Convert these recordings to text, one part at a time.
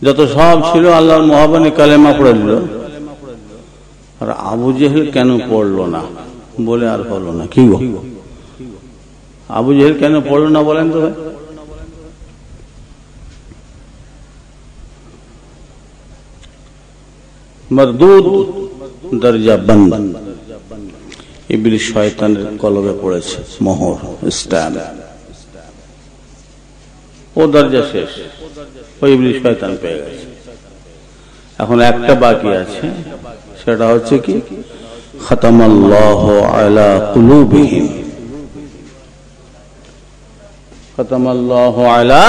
যত সব ছিল আল্লাহর মহাবানী কালেমা পড়ে দিল, আর আবু জেহেল কেন পড়লো না বলে আর হলো না। কি গো, আবু জেহেল কেন পড়লো না বলেন তো ভাই? মরদুদ দরজা বন্ধ, ইবলিস শয়তানের কলবে পড়েছে মোহর, স্ট্যাম্প। ও দরজা শেষ, ওই ইবলিস শয়তান পেয়ে গেছে। এখন একটা বাকি আছে, সেটা হচ্ছে কি, খতামাল্লাহু আলা কুলুবিহিম, খতামাল্লাহু আলা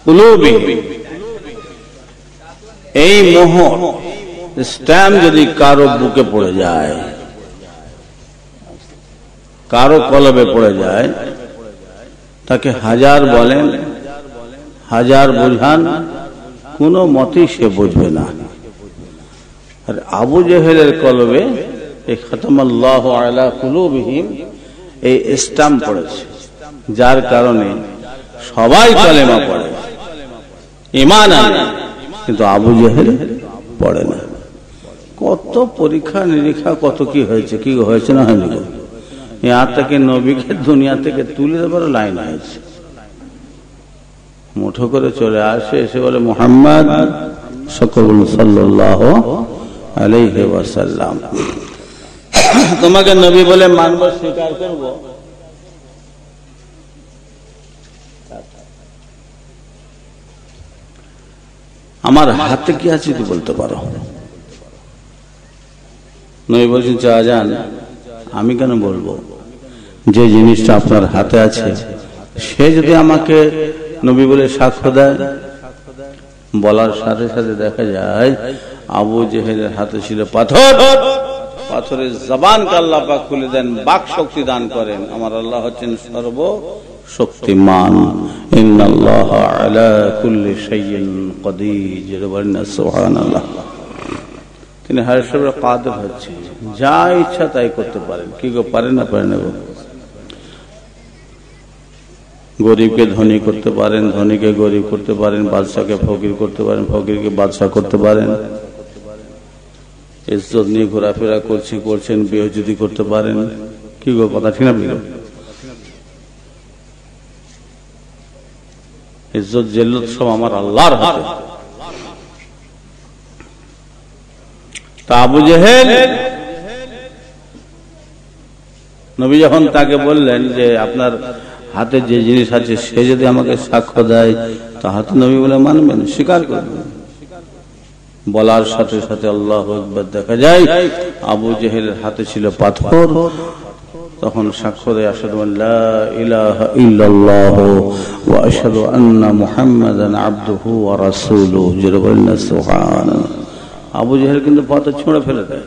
কুলুবিহিম। এই মোহর স্ট্যাম্প যদি কারো বুকে পড়ে যায়, কারো কলবে পড়ে যায়, তাকে হাজার বলেন, হাজার বোঝান, কোন মতেই সে বুঝবে না। আর আবু জেহেলের কলবে এই খতামাল্লাহু আলা কুলুবিহিম এই স্ট্যাম্প পড়েছে, যার কারণে সবাই কালেমা পড়ে, ঈমান আনে, কিন্তু আবু জেহেল পড়ে না। কত পরীক্ষা নিরীক্ষা, কত কি হয়েছে, কি হয়েছে না হয়নি। यहाँ तक নবীকে দুনিয়া থেকে তুলে দেবার লাইন হয়েছে। মুঠো করে চলে আসে, এসে বলে মুহাম্মদ সাল্লাল্লাহু আলাইহি ওয়াসাল্লাম, তোমাকে নবী বলে মানব, স্বীকার করব। আমার হাতে কি আছে তুই বলতে পারো? নবী বলছেন শাহজাহান, আমি কেন বলবো? যে জিনিসটা আপনার হাতে আছে সে যদি আমাকে নবী বলে সাক্ষ্য দেয়। বলার সাথে সাথে দেখা যায় আবু জেহেলের হাতে ছিল পাথর, পাথরের জবানকে আল্লাহ পাক খুলে দেন, বাক শক্তি দান করেন। আমার আল্লাহ হচ্ছেন সর্বশক্তিমান। ইন্নাল্লাহা আলা কুল্লি শাইইন কাদির, সুবহানাল্লাহ। তিনি হাসবে কাদের হচ্ছে, যা ইচ্ছা তাই করতে পারেন। কি গো, পারেন না? পারেন না। গরিবকে ধনী করতে পারেন, ধনীকে গরিব করতে পারেন, বাদশাকে ফকির করতে পারেন, ফকিরকে বাদশা করতে পারেন। ইজ্জত নিয়ে ঘোরাফেরা করছেন, বেহুজুদি করতে পারেন। কি গো, কথা ঠিক না? ইজ্জত জিল্লত সব আমার আল্লাহর হাতে। তা আবু জেহেল, নবী যখন তাকে বললেন যে আপনার হাতে যে জিনিস আছে সে যদি আমাকে সাক্ষ্য দেয়, তাহাতে নবী বলে মানবেন, স্বীকার করবেন। বলার সাথে সাথে আল্লাহু আকবার, দেখা যায় আবু জেহেলের হাতে ছিল পাথর। তখন সাক্ষ্য দেয়, আশহাদু আল্লা ইলাহা ইল্লাল্লাহু ওয়া আশহাদু আন্না মুহাম্মাদান আবদুহু ওয়া রাসূলুহু। জোরে বলেন না সুবহানাল্লাহ। আবু জেহেল কিন্তু পাথর ছুঁড়ে ফেলে দেয়,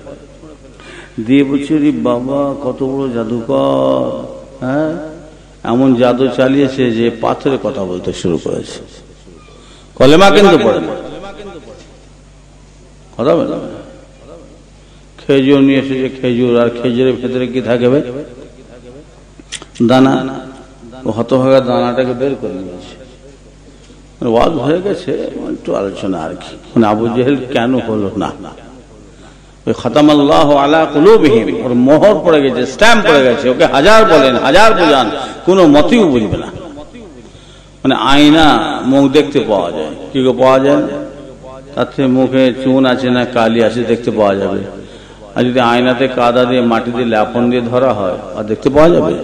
দিয়ে বলছে, রে বাবা, কত বড় জাদুকর! হ্যাঁ, এমন জাদু চালিয়েছে যে পাথরে কথা বলতে শুরু করেছে। কলেমা কিন্তু পড়ে না, কথা বলে। খেজুর নিয়ে এসেছে, খেজুর, আর খেজুরের ভেতরে কি থাকবে? দানা। ও হতভাগা দানাটাকে বের করে নিয়েছে। ওয়াজ হয়ে গেছে, একটু আলোচনা আর কি। মানে আবু জেহেল কেন হলো না? ওই খতামাল্লাহু আলা কুলুবিহিম, ওর মোহর পড়ে গেছে, স্ট্যাম্প পড়ে গেছে। ওকে হাজার বলেন, হাজার বোঝান, কোনো মতেও বুঝবে না। মানে আয়না মুখ দেখতে পাওয়া যায়। কি করে পাওয়া যায়? তার থেকে মুখে চুন আছে না কালি আছে দেখতে পাওয়া যাবে। আর যদি আয়নাতে কাদা দিয়ে, মাটি দিয়ে, লেপন দিয়ে ধরা হয়, আর দেখতে পাওয়া যাবে?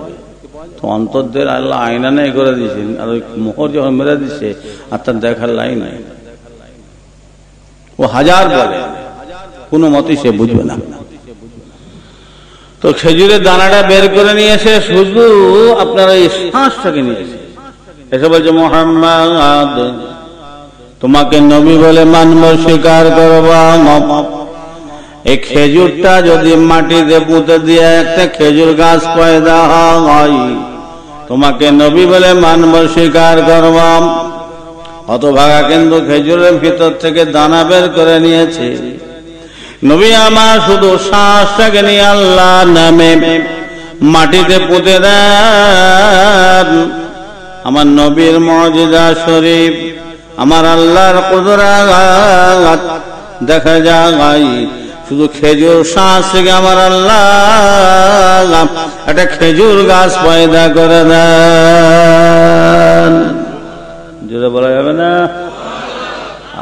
তো অন্তরদের আল্লাহ আয়না নেই করে দিয়েছেন, আর ওই মোহর যখন মেরে দিচ্ছে, আর তার দেখার লাইন নাই। ও হাজার বলে, কোনো মতেই সে বুঝবে না। তো খেজুরের দানাটা বের করে নিয়েছে, শুধু আপনারা এই শ্বাসটাকে নিয়েছে, এসে বলছে, মুহাম্মদ, তোমাকে নবী বলে মানব, স্বীকার করব। এই খেজুরটা যদি মাটিতে পুঁতে দিয়ে একটা খেজুর গাছ পয়দা হয়, তোমাকে নবী বলে মানব, স্বীকার করব। হতভাগা কিন্তু খেজুরের ভিতর থেকে দানা বের করে নিয়েছে। নবী আমার শুধু শ্বাসটাকে নিয়ে আল্লাহর নামে মাটিতে পুঁতে দেন। আমার নবীর মুজিজা শরীফ আমার আল্লাহর কুদরত দেখা যায়। শুধু খেজুর শ্বাস থেকে আমার আল্লাহ একটা খেজুর গাছ পয়দা করে দেন। জোরে বলা যাবে না?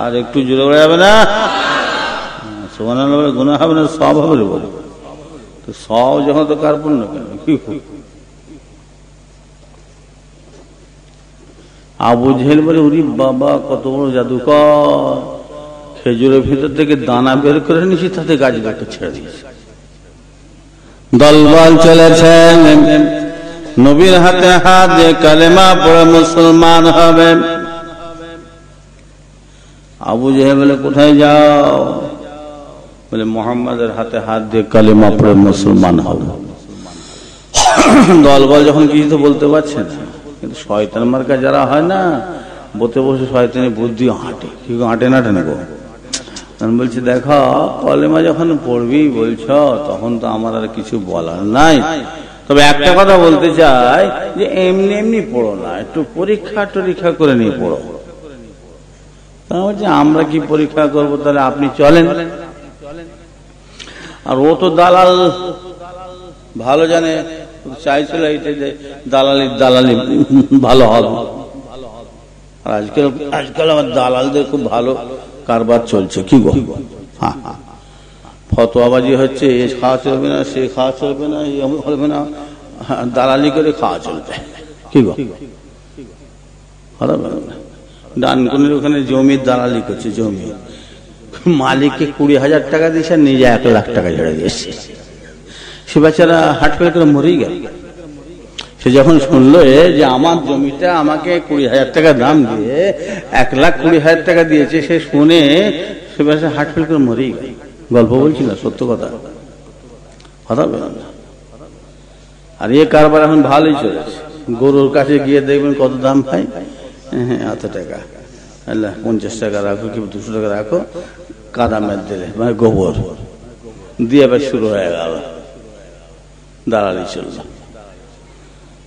আর একটু জোরে বলা যাবে না? সুবহানাল্লাহ গুনাহ হবে না, সওয়াব হবে বলে। তো সওয়াব যখন তো কার্পণ্য কেন? আবু জেহেল বলে, ওরে বাবা কত বড় জাদুকর, খেজুরের ভিতর থেকে দানা বের করে নিয়েছি, তাতে গাছটাকে ছেড়ে দিয়েছে। দলবল চলেছে, নবীর হাতে হাত দিয়ে কালেমা পড়ে মুসলমান হবে। আবু জেহেল বলে, কোথায় যাও? বলে, মুহাম্মাদের হাতে হাত দিয়ে কালেমা পড়ে মুসলমান হবে। দলবল যখন কিছু তো বলতে পারছে না, কিন্তু শয়তান মার্কা যারা হয় না, বসে বসে শয়তানি বুদ্ধি হাঁটে। কি হাঁটে না টেনে গো? বলছি, দেখো কলেমা যখন পড়বি বলছ, তখন তো আমার আর কিছু বলার নাই। তবে একটা কথা বলতে চাই, যে এমনি এমনি পড়ো না, একটু পরীক্ষা টরীক্ষা করে নিয়ে পড়ো। তা বলছে, আমরা কি পরীক্ষা করবো? তাহলে আপনি চলেন। আর ও তো দালাল ভালো জানে, চাইছিল এইটা যে দালালি ভালো হবে। আর আজকাল আমার দালালদের খুব ভালো কারবার চলছে। কি গো? হ্যাঁ, ফতোয়াবাজি হচ্ছে, এ খাওয়া চলবে না, সে খাওয়া চলবে না, হবে না, দালালি করে খাওয়া চলবে। কি গো? ডানকুনির ওখানে জমির দালালি করছে। জমি মালিককে 20,000 টাকা দিয়েছে, নিজে 1 লাখ টাকা ছেড়ে দিয়েছে। সে বেচারা হাট ফেল করে মরেই গেল। সে যখন শুনলো যে আমার জমিটা আমাকে 20,000 টাকা দাম দিয়ে 1,20,000 টাকা দিয়েছে, সে শুনে সে বেচারা হাট ফেল করে মরেই গেল। গল্প বলছি না, সত্য কথা। কথা বলেন না। আর এ কারবার এখন ভালোই চলেছে। গরুর কাছে গিয়ে দেখবেন কত দাম পাই, হ্যাঁ এত টাকা, 50 টাকা রাখো কি 200 টাকা রাখো, কাদা মেদ দিলে মানে গোবর দিয়ে এবার শুরু হয়ে গেল দালালি চলছে।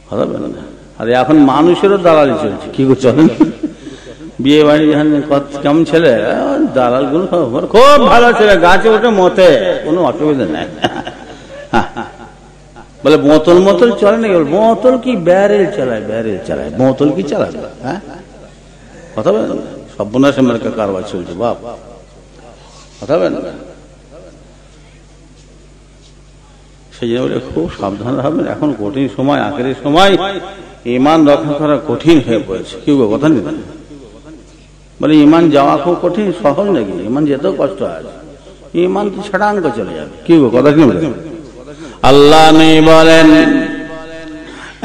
কথা বলেন না। আর এখন মানুষেরও দালালি চলছে। কি করে চলেন? বিয়ে বাড়ি কেমন ছেলে, দালাল গুলো খুব ভালো ছেলে, গাছে উঠে মতে, কোনো অসুবিধা নাই। বলে বোতল মতল চলে না, বোতল কি ব্যারেল চালায়, ব্যারেল চালায়, বোতল কি চালায়? হ্যাঁ কথা বলেন। সর্বনাশের মার্কা কারবার চলছে বাপ। কথা বলেন। সেই জন্য বলে খুব সাবধান হবেন। এখন কঠিন সময়, আখেরি সময়, ইমান রক্ষা করা কঠিন হয়ে পড়েছে। কি গো কথা নেই? বলে ইমান যাওয়া খুব কঠিন, সহজ নাকি? ইমান যেতেও কষ্ট আছে, ইমান তো ছাড়াঙ্ক চলে যাবে। কি গো কথা কি? আল্লাহ নেই বলেন,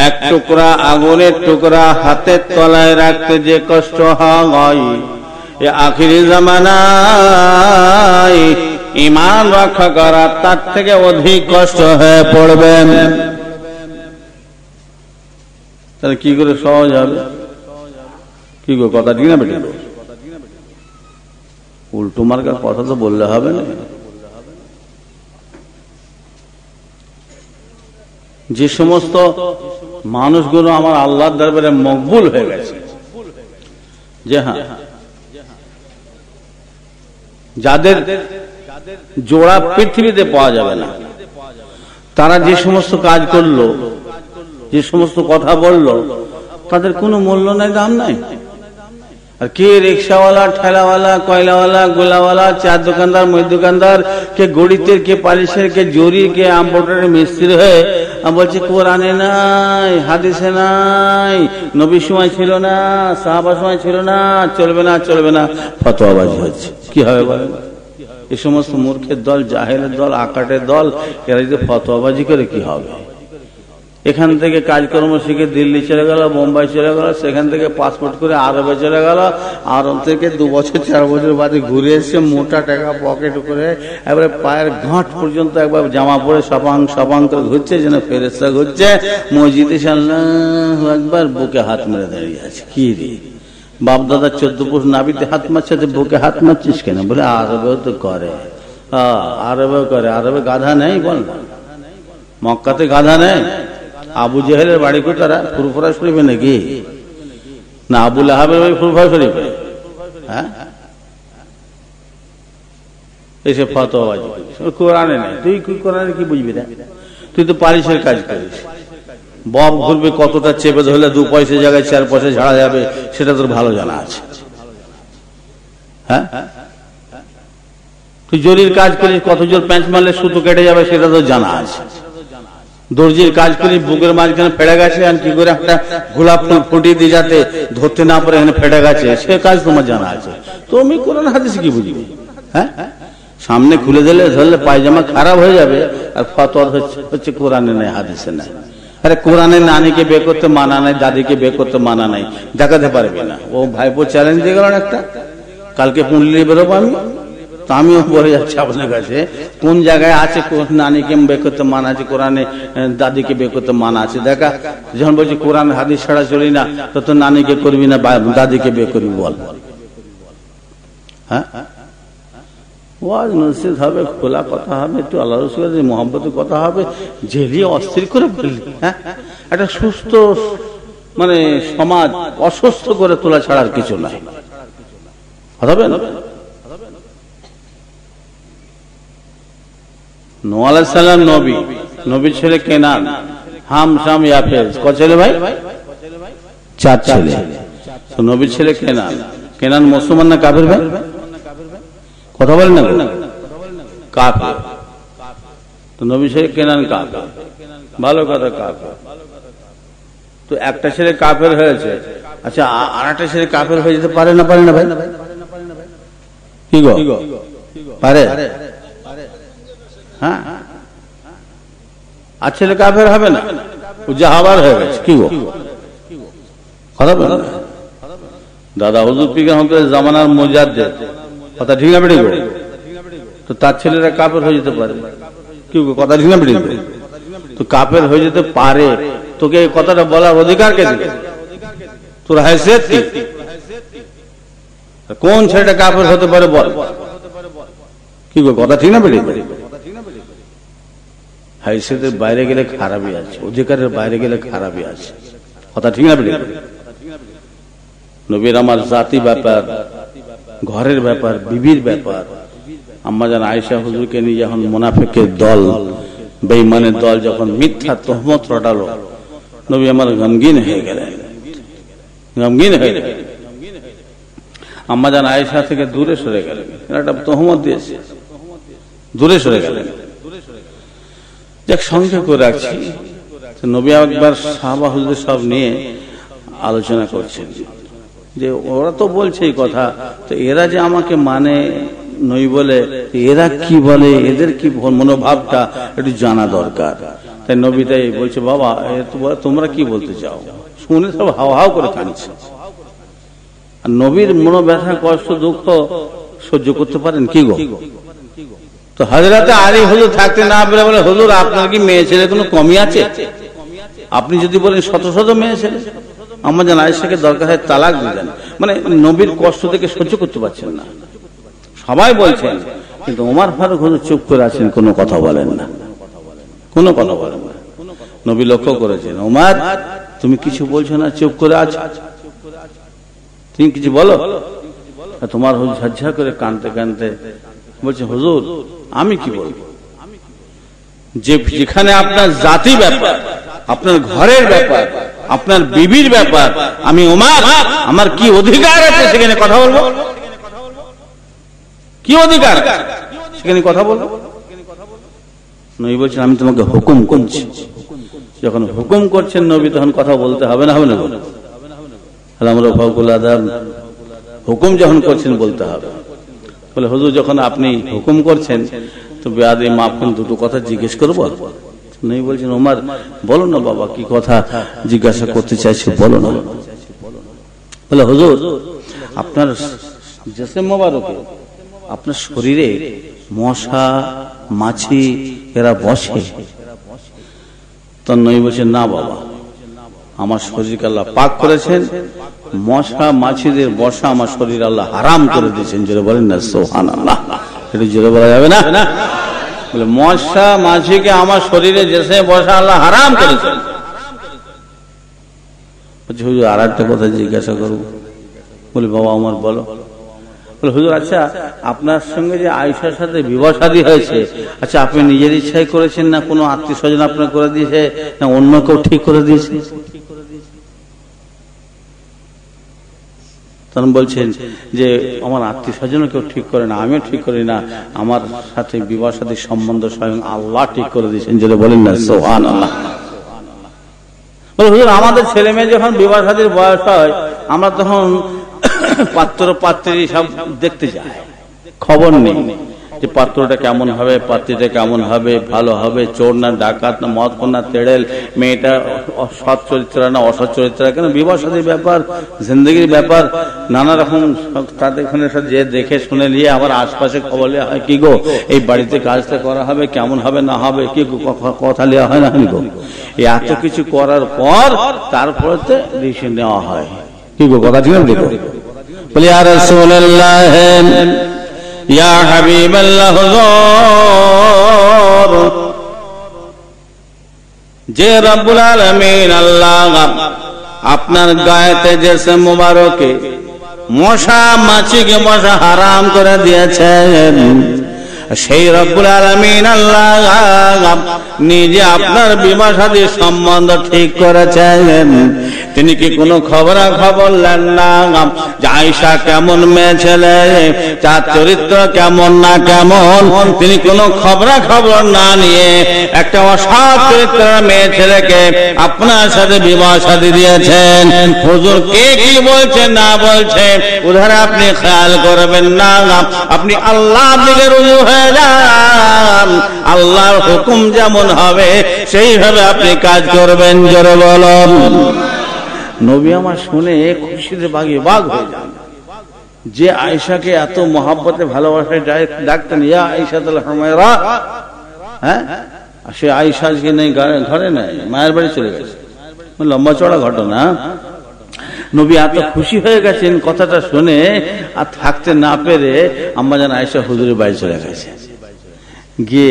এক টুকরা আগুনের টুকরা হাতের তলায় রাখতে যে কষ্ট হয়, এ আখিরি জামানায় ইমান রক্ষা করা তার থেকে অধিক কষ্ট হয়ে পড়বে। তাহলে কি করে সহজ হবে? কি গো কথা ঠিক না বেটি? উল্টো মার্কার কথা তো বললে হবে না। যে সমস্ত মানুষগুলো আমার আল্লাহর দরবারে মকবুল হয়ে গেছে, যে হ্যাঁ যাদের জোড়া পৃথিবীতে পাওয়া যাবে না, তারা যে সমস্ত কাজ করলো, যে সমস্ত কথা বললো, তাদের কোনো মূল্য নাই, দাম নাই। আর কে রিক্সাওয়ালা, ঠেলাওয়ালা, কয়লাওয়ালা, গোলাওয়ালা, চার দোকানদার, মই দোকানদার, কে গড়িতের, কে পালিশের, কে জরির, কে আমবোটারের মিস্ত্রি হয়ে বলছে কোরআনে নাই, হাদিসে নাই, নবীর সময় ছিল না, সাহাবার সময় ছিল না, চলবে না, চলবে না, ফতোয়াবাজি হচ্ছে। কি হবে বলেন? এই সমস্ত মূর্খের দল, জাহেলের দল, আকাটের দল, এরা যদি ফতোয়াবাজি করে কি হবে? এখান থেকে কাজকর্ম শিখে দিল্লি চলে গেল, বোম্বাই চলে গেল, সেখান থেকে পাসপোর্ট করে আরবে চলে গেল, আরব থেকে 2 বছর 4 বছর বাদে ঘুরে এসে মোটা টাকা পকেট করে একবারে পায়ের গাঁট পর্যন্ত একবার জামা পরে সপাং সপাং করে ঘুরছে, যেন ফেরেশতা ঘুরছে। মসজিদে আল্লাহু আকবার, বুকে হাত মেরে দাঁড়িয়ে আছে। কি রে বাপ দাদা 14 পুরুষ নাবিতে হাত মারছে, বুকে হাত মারছিস কেন? বলে আরবেও তো করে। আরবেও করে। আরবে গাধা নেই বল? মক্কাতে গাধা নেই? আবু জেহেলের বাড়ি কোথায়? ফুরফুরা শরীফে নাকি? না আবু লাহাবের বাড়ি ফুরফুরা শরীফে? হ্যাঁ এসে ফতোয়াবাজি করিস, কোরআনে নেই। তুই কোরআনে কি বুঝবি না? তুই তো পারিসের কাজ করিস। বব ঘুরবে কতটা চেপে ধরলে 2 পয়সা জায়গায় 4 পয়সা ঝাড়া যাবে সেটা তোর ভালো জানা আছে। হ্যাঁ তুই জরির কাজ করিস, কত জোর প্যাঁচ মারলে সুতো কেটে যাবে সেটা তো জানা আছে। দর্জির কাজ করি, বুকের মাঝখানে ফেটে গেছে আর কি করে একটা গোলাপ ফুল ফুটিয়ে দিয়ে যাতে ধরতে না পারে এখানে ফেটে গেছে, সে কাজ তোমার জানা আছে। তুমি কোরআন হাদিস কি বুঝবে? হ্যাঁ সামনে খুলে দিলে ধরলে পায়জামা খারাপ হয়ে যাবে, আর ফতোয়া হচ্ছে কোরআনে নেই হাদিসে নেই। আরে কোরআনে নানিকে বিয়ে করতে মানা নাই, দাদিকে বিয়ে করতে মানা নাই, দেখাতে পারবি না। ও ভাইপো চ্যালেঞ্জ দিয়ে গেল একটা, কালকে পুঁডলি বেরোবো আমি, তো আমিও বলে যাচ্ছি আপনার কাছে কোন জায়গায় আছে নানিকে বিয়ে করতে মানা আছে, কোরআনে দাদিকে বিয়ে করতে মানা আছে দেখা। যখন বলছি কোরআন হাদিস ছাড়া চলি না, তো নানিকে করবি না দাদিকে বিয়ে করবি বল? হ্যাঁ ওয়াজ নসিহত হবে, খোলা কথা হবে, একটু আল্লাহ রাসূলের মহব্বতের কথা হবে, জেলিয়ে অস্থির করে বললি। হ্যাঁ একটা সুস্থ মানে সমাজ অসুস্থ করে তোলা ছাড়ার কিছু নাই। হবে না? নূহ আলাইহিস সালাম নবী, নবীর ছেলে কেনান, হাম শাম ইয়াফেজ, কত ছেলে ভাই? 4 ছেলে। তো নবীর ছেলে কেনান, কেনান মুসলমান না কাফের ভাই? কথা বলেন না, কাফের। তো নবী ছেলে কেনান কাফের, ভালো কথা কাফের। তো একটা ছেলে কাফের হয়েছে, আচ্ছা আর একটা ছেলে কাফের হয়ে যেতে পারে না? পারে না ভাই? কি গো পারে? হ্যাঁ আর ছেলে কাফের হবে না, ও জাহাবার হয়ে গেছে। কি গো কথা বলেন? দাদা হুজুর পীর রহমাতুল্লাহ জামানার মুজাদ্দিদ, কথা ঠিক না বেড়ে গো? তো তার ছেলেরা কাফের হয়ে যেতে পারে। কি গো কথা ঠিক না বেড়ে গো? তো কাফের হয়ে যেতে পারে, তোকে এই কথাটা বলার অধিকার কে দিল? তোর হাইসিয়ত কি? কোন ছেলেটা কাফের হতে পারে বল? কি গো কথা ঠিক না বেড়ে গো? হাইসিয়তের বাইরে গেলে খারাপই আছে, অধিকারের বাইরে গেলে খারাপই আছে, কথা ঠিক না বেড়ে গো? নবীর আমার জাতি ব্যাপার, ঘরের ব্যাপার, বিবির ব্যাপার। আম্মা জান আয়েশা হুজুরকে নিয়ে যখন মুনাফিকের দল, বেঈমানের দল যখন মিথ্যা তহমত রটালো, নবী আমার গমগীন হয়ে গেলেন, গমগীন হয়ে গেলেন। আম্মা জান আয়েশা থেকে দূরে সরে গেলেন, একটা তহমত দিয়েছে, দূরে সরে গেলেন। যাক সঙ্গে করে রাখছি, নবী একবার সাহাবা হুজুর সব নিয়ে আলোচনা করছেন যে ওরা তো বলছে এই কথা, তো এরা যে আমাকে মানে নই বলে, এরা কি বলে, এদের কি মনোভাবটা একটু জানা দরকার। তাই নবী তাই বলছে, বাবা তোমরা কি বলতে চাও? শুনে সব হাও হাও করে কাঁদছে। আর নবীর মনোব্যথা, কষ্ট, দুঃখ সহ্য করতে পারেন কি গো? তো হযরতে আলী হুজুর থাকতে না পেরে বলে, হুজুর আপনার কি মেয়ে ছেলে কোনো কমি আছে? আপনি যদি বলেন শত শত মেয়ে ছেলে, আম্মা জান আয়েশাকে দরকার হয় তালাক দিলেন। মানে নবীর কষ্ট থেকে সহ্য করতে পারছেন না, সবাই বলছেন, কিন্তু ওমর ফারুক হুজুর চুপ করে আছেন, কোনো কথা বলেন না, কোনো কথা বলেন না। নবী লক্ষ্য করেছেন, ওমর তুমি কিছু বলছো না, চুপ করে আছো, তুমি কিছু বলো। তোমার হুজুর ঝরঝর করে কাঁদতে কাঁদতে বলছে, হুজুর আমি কি বলবো? যেখানে আপনার জাতি ব্যাপার, আপনার ঘরের ব্যাপার, আপনার বিবির ব্যাপার, আমি ওমর আমার কি অধিকার আছে সেখানে কথা বলবো? কি অধিকার সেখানে কথা বলবো? নবী বলছেন, আমি তোমাকে হুকুম করছি। যখন হুকুম করছেন নবী, তখন কথা বলতে হবে না? হবে না? আমরা ফাউকুল আদাব, হুকুম যখন করছেন বলতে হবে। বলে, হুজুর যখন আপনি হুকুম করছেন, তো বেয়াদবি মাফ করুন, দুটো কথা জিজ্ঞেস করবো। নবী বলছেন, ওমর বলো না বাবা, কি কথা জিজ্ঞাসা করতে চাইছি বলো না। বলে, হুজুর আপনার জিসম মোবারকে, আপনার শরীরে মশা মাছি এরা বসে? তখন নবী বলছেন, না বাবা, আমার শরীরকে আল্লাহ পাক করেছেন, মশা মাছিদের বসা আমার শরীর আল্লাহ হারাম করে দিয়েছেন। জোরে বলেন না সুবহানাল্লাহ। এটা জোরে বলা যাবে না? বলে, মশা মাছিকে আমার শরীরে যেসে বসা আল্লাহ হারাম করেছেন। বলছে, হুজুর আর একটা কথা জিজ্ঞাসা করবো। বলি, বাবা আমার বলো। বলে হুজুর আচ্ছা আপনার সঙ্গে যে আয়েশার সাথে বিবাহ শাদী হয়েছে, আচ্ছা আপনি নিজের ইচ্ছায় করেছেন না কোনো আত্মীয় স্বজন আপনার করে দিয়েছে না অন্য কেউ ঠিক করে দিয়েছে? তখন বলছেন যে আমার আত্মীয় স্বজনও কেউ ঠিক করে না, আমিও ঠিক করি না, আমার সাথে বিবাহ শাদীর সম্বন্ধ স্বয়ং আল্লাহ ঠিক করে দিয়েছেন। যেটা বলেন না সুবহানাল্লাহ। বলে হুজুর আমাদের ছেলে মেয়ে যখন বিবাহ শাদীর বয়স হয় আমরা তখন পাত্র পাত্রী সব দেখতে যাই, খবর নেই যে পাত্রটা কেমন হবে, পাত্রীটা কেমন হবে, ভালো হবে, চোর না ডাকাত না মদ না তেড়েল, মেয়েটা সৎ চরিত্র না অসৎ চরিত্র, কেন বিবাহ শাদীর ব্যাপার, জিন্দগির ব্যাপার, নানা রকম তাদের সাথে যে দেখে শুনে নিয়ে আবার আশপাশে খবর নেওয়া হয়, কি গো এই বাড়িতে কাজটা করা হবে, কেমন হবে না হবে, কি কথা নেওয়া হয় না গো, এত কিছু করার পর তারপরে ডিসিশন নেওয়া হয়, কি গো কথা ঠিক না? বলি ইয়া রাসূলুল্লাহ ইয়া হাবিবাল্লাহ হুজুর, যে রব্বুল আলামিন আল্লাহ আপনার গায়েতে যে মুবারকে মশা মাছিকে মশা হারাম করে দিয়েছেন, সেই রব্বুল আলামিন আল্লাহ নিজে আপনার বিবাহ শাদীর সম্বন্ধ ঠিক করেছেন। তিনি কি কোনো খবর নেন না যে আয়েশা কেমন মেয়ে ছেলে, তার চরিত্র কেমন না কেমন, তিনি কোনো খবর না নিয়ে একটা অসৎ চরিত্রের মেয়ে ছেলেকে আপনার সাথে বিবাহ শাদী দিয়েছেন। হুজুর কে কি বলছে না বলছে উধার আপনি খেয়াল করবেন না, আপনি আল্লাহর দিকে রুজু হয়ে যান, আল্লাহর হুকুম যেমন হবে সেইভাবে আপনি কাজ করবেন। জোরে বলুন। নবী আমার শুনে খুশিতে বাগে বাগ হয়ে যান, যে আয়েশাকে এত মহাব্বতে ভালোবাসায় ডাকতেন ইয়া আয়েশাতুল হুমায়রা, হ্যাঁ সে আয়েশা আজকে নেই, ঘরে নেই, মায়ের বাড়ি চলে গেছে, লম্বা চড়া ঘটনা। নবী এত খুশি হয়ে গেছেন কথাটা শুনে, আর থাকতে না পেরে আম্মাজান আয়েশা হুজুরের বাড়ি চলে গেছে, গিয়ে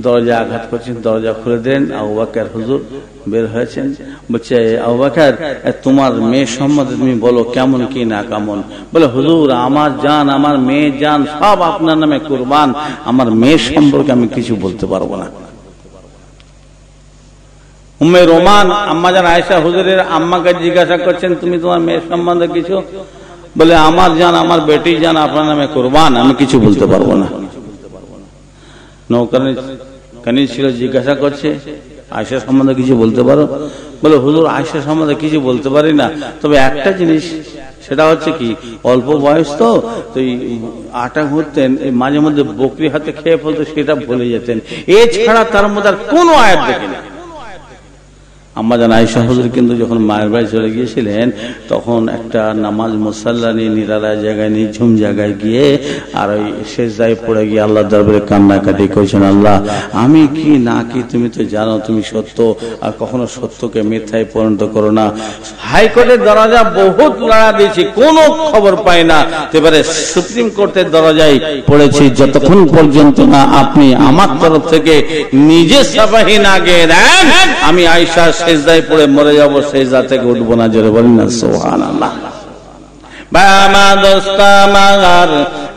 দরজা আঘাত করছেন, দরজা খুলে দেন, আবু বকর হুজুর বের হয়েছেন, বলছে আবু বকর তোমার মেয়ে সম্বন্ধে তুমি বলো কেমন কি না কেমন। বলে হুজুর আমার জান আমার মেয়ে জান সব আপনার নামে কুরবান, আমার মেয়ের সম্পর্কে আমি কিছু বলতে পারবো না। উম্মে রোমান আম্মাজান আয়েশা হুজুরের আম্মাকে জিজ্ঞাসা করছেন তুমি তোমার মেয়ের সম্বন্ধে কিছু, বলে আমার জান আমার বেটি জান আপনার নামে কুরবান, আমি কিছু বলতে পারবো না। নৌকানি ছিল, জিজ্ঞাসা করছে আয়েশা সম্বন্ধে কিছু বলতে পারো? বলে হুজুর আয়েশা সম্বন্ধে কিছু বলতে পারি না, তবে একটা জিনিস সেটা হচ্ছে কি অল্প বয়স তো আটা ঘুরতেন, মাঝে মধ্যে বকরি হাতে খেয়ে ফেলতো, সেটা ভুলে যেতেন, এছাড়া তার মধ্যে আর কোনো আয়াত দেখি না। আম্মাজান আয়েশা হুজুর কিন্তু যখন মায়ের বাড়ি চলে গিয়েছিলেন তখন একটা নামাজ মুসাল্লা নিয়ে নিরালা জায়গায় নিঝুম জায়গায় গিয়ে আর ওই সেজদায় পড়ে গিয়ে আল্লাহ দরবারে কান্নাকাটি করেছেন, আল্লাহ আমি কি না কি তুমি তো জানো, তুমি সত্য, আর কখনো সত্যকে মিথ্যায় পরিণত করো না। হাইকোর্টের দরজা বহুত লড়া দিয়েছি, কোনো খবর পাই না, এবারে সুপ্রিম কোর্টের দরজায় পড়েছি, যতক্ষণ পর্যন্ত না আপনি আমার তরফ থেকে নিজে সাবাহি না গিয়ে দেন আমি আয়েশা সেজদায় পড়ে মরে যাব, সেজদা থেকে উঠবো না। জোরে বলেন না সুবহানাল্লাহ। বাবা দোস্ত আমার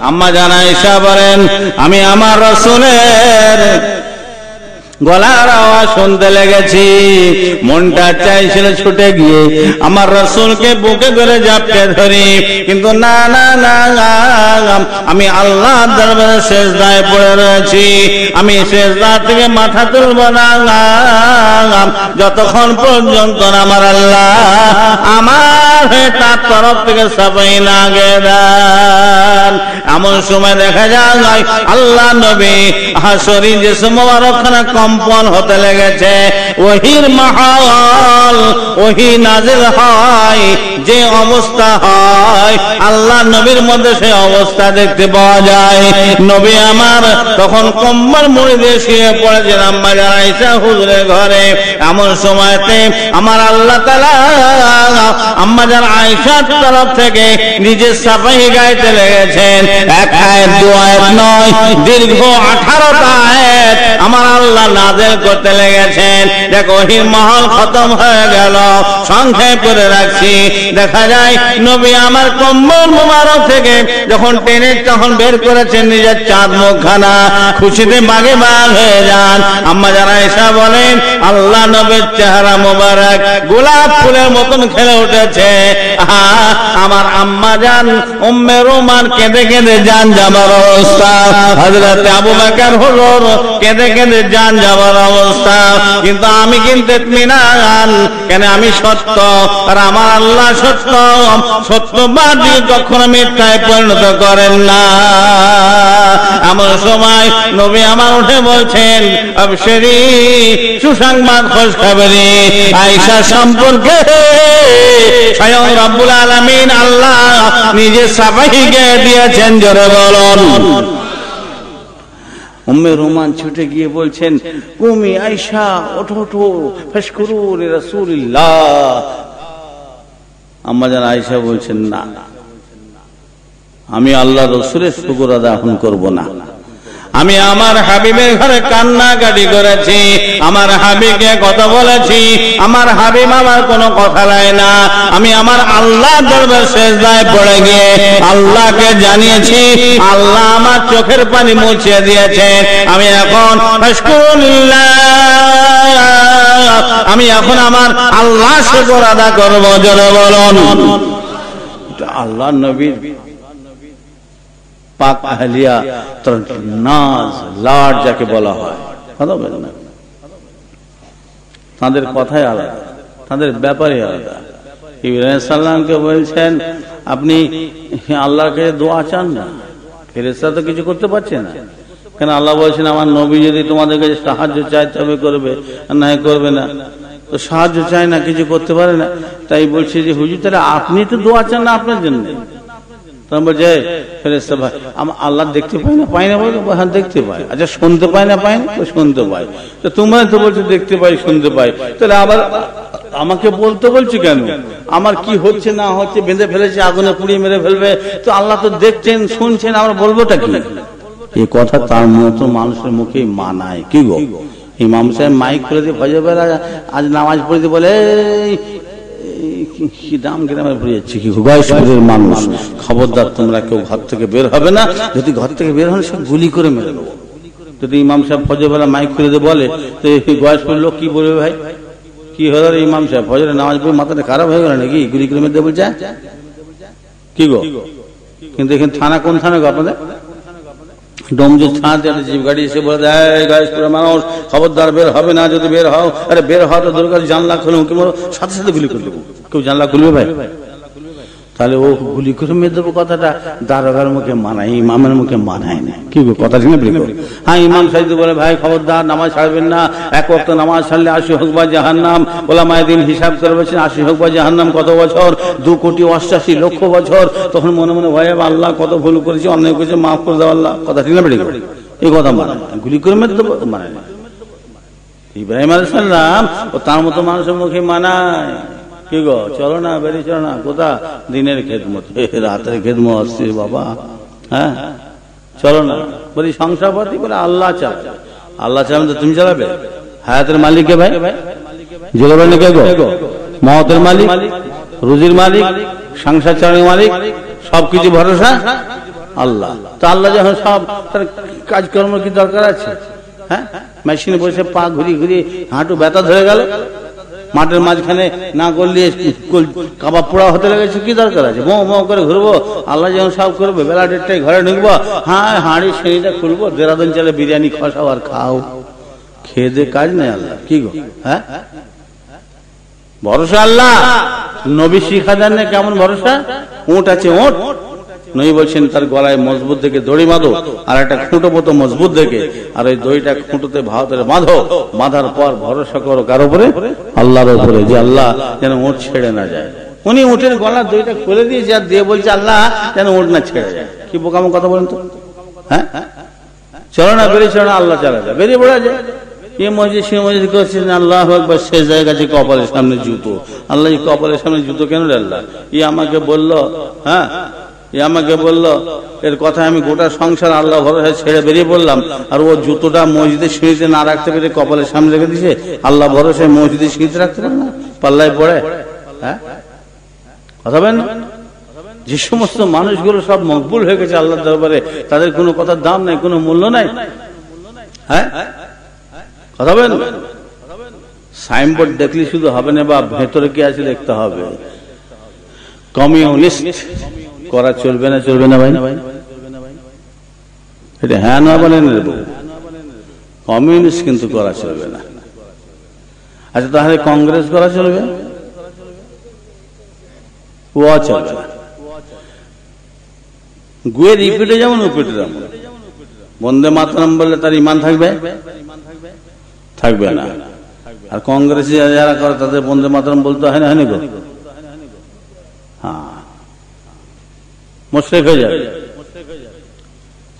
আম্মাজান আয়েশা বলেন আমি আমার রাসূলের গলার আওয়াজ শুনতে লেগেছি, মনটা চাইছিল ছুটে গিয়ে আমার রাসূলকে বুকে ধরে জাপটে ধরি, কিন্তু না না না আমি আল্লাহর দরবারে সেজদায় পড়ে রয়েছি, আমি সেজদা থেকে মাথা তুলব না যতক্ষণ পর্যন্ত আমার আল্লাহ আমার হয়ে তার তরফ থেকে সাফাই না গেলেন। এমন সময় দেখা যায় আল্লাহ নবী হাসরি যে মোবারকখানা কম্পন হতে লেগেছে, ওহির মাহল ওহি নাজিল হয়, যে অবস্থা হয় আল্লাহ নবীর মধ্যে সেই অবস্থা দেখতে পাওয়া যায়। নবী আমার তখন কম্বল মুড়ি দিয়ে শুয়ে পড়েছেন আম্মাজান আয়েশা হুজুরের ঘরে। এমন সময়তে আমার আল্লাহ তাআলা আম্মাজান আয়েশার তরফ থেকে নিজের সাফাহি গাইতে লেগেছেন। এক আয়াত দু আয়াত নয়, দীর্ঘ 18টা আয়াত আয়াত আমার আল্লাহ নাযিল করতে লেগেছেন। দেখো ওহীর মহল খতম হয়ে গেল, সংক্ষেপ করে রাখছি। দেখা যায় নবী আমার কম্বল মুবারক থেকে যখন টেনে তখন বের করেছেন নিজের চাঁদ মুখখানা, খুশিতে বাগে বাগ হয়ে যান। আম্মা যারা আয়েশা বলেন আল্লাহ নবীর চেহারা মোবারক গোলাপ ফুলের মতন খেলে উঠেছে। আমার আম্মা জান উম্মে রোমান কেঁদে কেঁদে জান যাবার অবস্থা, হযরত আবু বকর হুজুর কেঁদে কেঁদে জান যাবার অবস্থা। কিন্তু আমি কিন্তু ইতমিনান, কেন আমি সত্য আর আমার আল্লাহ সত্য, সত্যবাদী কখনো মিথ্যায় পরিণত করেন না। এমন সময় নবী আমার উঠে বলছেন আবশিরি, সুসংবাদ খুশখবরি, আয়েশা সম্পর্কে স্বয়ং রব্বুল আলামিন আল্লাহ নিজে সাফাই গিয়ে দিয়েছেন। জোরে বলুন। উম্মে রোমান ছুটে গিয়ে বলছেন কুমি আয়েশা ওঠো ওঠো, ফাশকুরু লিরাসূলিল্লাহ। আম্মা জান আয়েশা বলছেন না, আমি আল্লাহ রাসূলের শুকর আদা এখন করব না। আমি আমার হাবিবের ঘরে কান্নাকাটি করেছি, আমার হাবিবকে কথা বলেছি, আমার হাবিব আমার কোনো কথা নেয় না। আমি আমার আল্লাহ দরবারে সিজদায় পড়ে গিয়ে আল্লাহকে জানিয়েছি, আল্লাহ আমার চোখের পানি মুছে দিয়েছেন। আমি এখন ফাশকুরুল্লাহ, আমি এখন আমার আল্লাহ শুকর আদা করব। জোরে বলুন। আল্লাহ নবীর পাক আহলিয়া নাজ লাড যাকে বলা হয়, কথা বলেন না, তাদের কথাই আলাদা, তাদের ব্যাপারে আলাদা। ইব্রাহিম সাল্লামকে বলছেন আপনি আল্লাহর কাছে দোয়া চান না, ফেরেশতা তো কিছু করতে পারছে না। কেন আল্লাহ বলছেন আমার নবী যদি তোমাদের কাছে সাহায্য চায় তবে করবে, আর না করবে না। তো সাহায্য চায় না, কিছু করতে পারে না, তাই বলছে যে হুজুর তাহলে আপনি তো দোয়া চান না আপনার জন্য। বলছে ফেরেশতা ভাই আল্লাহ দেখতে পাই না, পাই না বলে হ্যাঁ দেখতে পাই। আচ্ছা শুনতে পাই না, পাই না, শুনতে পাই। তো তোমরা তো বলছো দেখতে পাই শুনতে পাই, তাহলে আবার আমাকে বলতে বলছি কেন? আমার কি হচ্ছে না হচ্ছে বেঁধে ফেলেছে, আগুনে পুড়িয়ে মেরে ফেলবে, তো আল্লাহ তো দেখছেন শুনছেন, আমরা বলবোটা কি? এই কথা তার মতো মানুষের মুখে মানায় কি গো? ইমাম সাহেব মাইক খুলে দিয়ে ফজর বেলা আজ নামাজ পড়তে বলে কি দাম গ্রামে ভরে যাচ্ছে কি গয়েশপুরের মানুষ, খবরদার তোমরা কেউ ঘর থেকে বের হবে না, যদি ঘর থেকে বের হন সব গুলি করে মেরে দেবো। যদি ইমাম সাহেব ফজর বেলা মাইক খুলে দিয়ে বলে তো গয়েশপুরের লোক কি বলবে? ভাই কি হলো রে ইমাম সাহেব, ফজরে নামাজ পড়ে মাথাটা খারাপ হয়ে গেল নাকি, গুলি করে মেরে দেবো বলছে কি গো? কিন্তু এখানে থানা কোন থানা গো আপনাদের? ডোমজুর থানাতে একটা জিপ গাড়ি এসে বলে দেয় গয়েশপুরের মানুষ খবরদার বের হবে না, যদি বের হও, আরে বের হওয়া তো দরকার, জানলা খুলে উঁকি মারো, সাথে সাথে গুলি করে দেবো। কেউ জানলা খুলবে ভাই? তাহলে ও গুলি করে মেরে দেবো কথাটা দারোগার মুখে মানায়, ইমামের মুখে মানায় না কি গো? কথা শুনে হ্যাঁ ইমাম সাহেব বলে ভাই খবরদার নামাজ ছাড়বেন না, এক ওয়াক্ত নামাজ ছাড়লে 80 হোক বা জাহান্নাম। ওলামায়ে দ্বীন হিসাব করেছেন 80 হোক বা জাহান্নাম কত বছর? 2,88,00,000 বছর। তখন মনে মনে ভয় আল্লাহ কত ভুল করেছি, অন্যায় করেছি, মাফ করে দাও আল্লাহ। কথা ঠিক না? এই কথা মানে গুলি করে মেরে দেবো মানে না। ইব্রাহিম আলাইহিস সালাম ও তার মতো মানুষের মুখে মানায় কি গো? চলো না, বেরিয়ে চলো না। কোথা? দিনের খেদমত, রাতের খেদমত আসছে বাবা। হ্যাঁ চলো না। বলি সংসারপাতি বলে আল্লাহ চালাবে, আল্লাহ চালাবে তো তুমি চালাবে? হায়াতের মালিক কে ভাই? জোগাবেন কে গো? মওতের মালিক, রুজির মালিক, সংসার চালানোর মালিক, সবকিছু ভরসা আল্লাহ। তো আল্লাহ যখন সব তার কাজকর্ম কি দরকার আছে? হ্যাঁ মেশিনে বসে পা ঘুরিয়ে ঘুরিয়ে হাঁটু ব্যথা ধরে গেল, মাঠের মাঝখানে না করলে কাবাব পোড়া হতে লেগেছে, কি দরকার আছে? মো মো করে ঘুরবো, আল্লাহ যখন সব করবে। বেলা 1:30টায় ঘরে ঢুকবো, হ্যাঁ হাঁড়ি শ্রেণীটা খুলবো, দেরাদুন চালে বিরিয়ানি খসাও আর খাও, খেয়ে দে কাজ নেই আল্লাহ কি গো? হ্যাঁ ভরসা আল্লাহ। নবী শিখা দেন না কেমন ভরসা? উঁট আছে, উঁট নবী বলছেন তার গলায় মজবুত দেখে দড়ি বাঁধো, আর একটা খুঁটো মতো মজবুত দেখে, আর ওই দড়িটা খুঁটোতে ভারতের বাঁধো, বাঁধার পর ভরসা করো কার উপরে? আল্লাহর উপরে, যে আল্লাহ যেন উঁট ছেড়ে না যায়। উনি উঁটের গলার দড়িটা খুলে দিয়েছে আর দিয়ে বলছে আল্লাহ যেন উঁট না ছেড়ে যায়। কি বোকামো কথা বলেন তো? হ্যাঁ চলো না, বেরিয়ে চলো না, আল্লাহ চালা যায়, বেরিয়ে পড়া যায়। এ মসজিদ সে মসজিদ করছেন আল্লাহ একবার শেষ জায়গা আছে কপালের সামনে জুতো। আল্লাহ কপালের সামনে জুতো কেন রে? আল্লাহ আমাকে বললো হ্যাঁ এ আমাকে বলল, এর কথা আমি গোটা সংসার আল্লাহ ভরসা ছেড়ে বেরিয়ে পড়লাম, আর ও জুতোটা মসজিদের সিঁড়িতে না রাখতে পেরে কপালের সামনে রেখে দিছে। আল্লাহ ভরসায় মসজিদের সিঁড়িতে রাখতে পারে না, পাল্লায় পড়ে। হ্যাঁ, কথা বলেন না? যে সমস্ত মানুষগুলো সব মকবুল হয়ে গেছে আল্লাহর দরবারে, তাদের কোনো কথার দাম নাই, কোনো মূল্য নাই। হ্যাঁ, কথা বলেন। সাইনবোর্ড দেখলে শুধু হবে না, বা ভেতরে কি আছে দেখতে হবে। কমিউনিস্ট করা চলবে না, চলবে না ভাই? এটা হ্যাঁ না বলেন, কমিউনিস্ট কিন্তু করা চলবে না। আচ্ছা, তাহলে কংগ্রেস করা চলবে? ও চলবে না। গুয়ের ইপিটে যেমন উপিটে যেমন। বন্দে মাতরম বললে তার ইমান থাকবে? থাকবে না। আর কংগ্রেসে যারা করে তাদের বন্দে মাতরম বলতে হয় না, হয়নি গো? হ্যাঁ, মুশরিক হয়ে যাবে।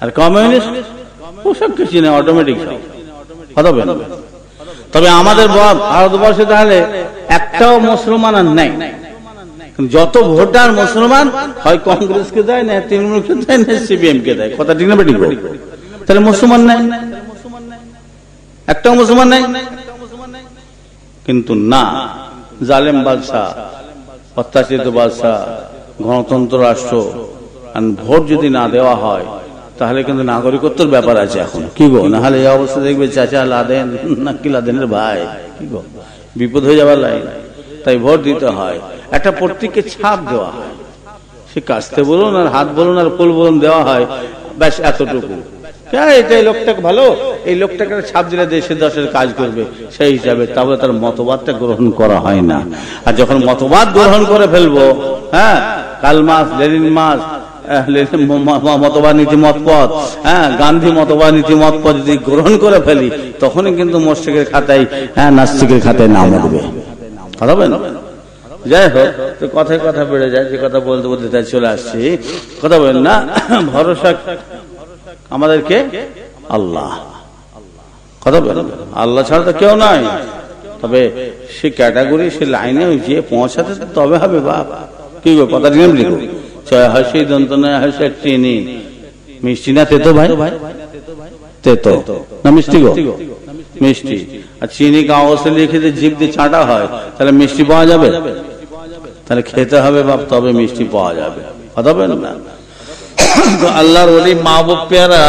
আর কমিউনিস্ট ওসব কিছু নেই, অটোমেটিক কথা বলেন। তবে আমাদের ভারতবর্ষে তাহলে একটাও মুসলমান আর নাই। যত ভোটার মুসলমান হয় কংগ্রেসকে দেয়, না তৃণমূলকে দেয়, না সিপিএম কে দেয়। কথা ঠিক না বেঠিক? তাহলে মুসলমান নাই, একটাও মুসলমান নাই। কিন্তু না, জালেম বাদশাহ, অত্যাচারিত বাদশাহ, গণতন্ত্র রাষ্ট্র, আর ভোট যদি না দেওয়া হয় তাহলে কিন্তু নাগরিকত্বের ব্যাপার আছে এখন। কি গো, না হলে এই অবস্থা দেখবে চাচা লাদেন নাকি লাদেনের ভাই, কি গো, বিপদ হয়ে যাবার লাইন। তাই ভোট দিতে হয়, একটা প্রত্যেককে ছাপ দেওয়া হয়, সে কাস্তে বলুন আর হাত বলুন আর ফুল বলুন দেওয়া হয়, ব্যাস এতটুকু। এটা এই লোকটা ভালো, এই লোকটাকে ছাপ দিলে দেশের দশের কাজ করবে, সেই হিসাবে তাহলে তার মতবাদটা গ্রহণ করা হয় না। আর যখন মতবাদ গ্রহণ করে ফেলবো, হ্যাঁ, কাল মাস, লেনিন মাস, মতবাদ নীতি মতপথ, হ্যাঁ, গান্ধী মতবাদ নীতি মতপথ যদি গ্রহণ করে ফেলি, তখনই কিন্তু মুশরিকের খাতায়, হ্যাঁ, নাস্তিকের খাতায় নাম উঠবে। কথা বলেন। যাই হোক, তো কথায় কথা বেড়ে যায়, যে কথা বলতে বলতে তাই চলে আসছি। কথা বলেন না, ভরসা আমাদেরকে আল্লাহ। কথা বলেন, আল্লাহ ছাড়া তো কেউ নাই। তবে সে ক্যাটাগরি, সে লাইনে যে পৌঁছাতে তবে হবে বাপ। কি গো, কথা ঠিক লিখো। ছয় হাসি দন্ত নয় হাসি চিনি, মিষ্টি না তেতো ভাই? তেতো না মিষ্টি গো? মিষ্টি। আর চিনি কাগজে লিখে দিয়ে জিভ দিয়ে চাটা হয়, তাহলে মিষ্টি পাওয়া যাবে? তাহলে খেতে হবে বাপ, তবে মিষ্টি পাওয়া যাবে। কথা বলেন না? আল্লাহর ওলি মাহবুব পেয়ারা,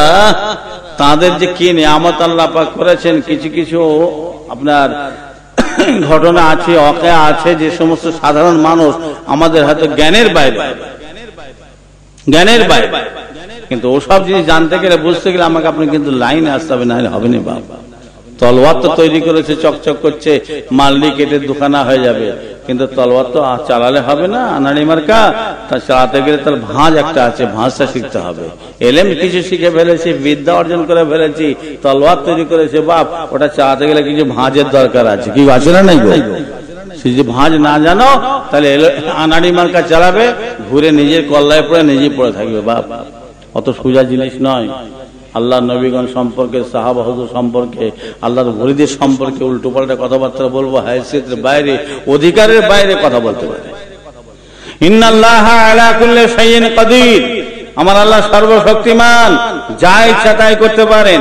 তাদের যে কি নিয়ামত আল্লাহ পাক করেছেন, কিছু কিছু আপনার ঘটনা আছে, অকেয়া আছে, যে সমস্ত সাধারণ মানুষ আমাদের হয়তো জ্ঞানের বাইরে, জ্ঞানের বাইরে। কিন্তু ওসব জিনিস জানতে গেলে, বুঝতে গেলে আমাকে আপনি কিন্তু লাইনে আসতে হবে, না হলে হবে না বাবা। তলোয়ার তো তৈরি করেছে, চকচক করছে, মারলি কেটে দুখানা হয়ে যাবে, কিন্তু তলোয়ার তো চালালে হবে না, আনাড়ি মার্কা। তা চালাতে গেলে তার ভাঁজ একটা আছে, ভাঁজটা শিখতে হবে। এলেম কিছু শিখে ফেলেছি, বিদ্যা অর্জন করে ফেলেছি, তলোয়ার তৈরি করেছে বাপ, ওটা চালাতে গেলে কিছু ভাঁজের দরকার আছে। কি আছে না নাই? সে যদি ভাঁজ না জানো, তাহলে আনাড়ি মার্কা চালাবে, ঘুরে নিজের কল্লায় পড়ে নিজেই পড়ে থাকবে বাপ। অত সোজা জিনিস নয়। আল্লাহ নবীগণ সম্পর্কে, সাহাবা হুজুর সম্পর্কে, আল্লাহর ওলিদের সম্পর্কে উল্টো পাল্টা কথাবার্তা বলবো, হাইসিয়তের বাইরে, অধিকারের বাইরে কথা বলতে পারে। ইন্নাল্লাহা আলা কুল্লি শাইইন কাদির, আমার আল্লাহ সর্বশক্তিমান, যা ইচ্ছা তাই করতে পারেন।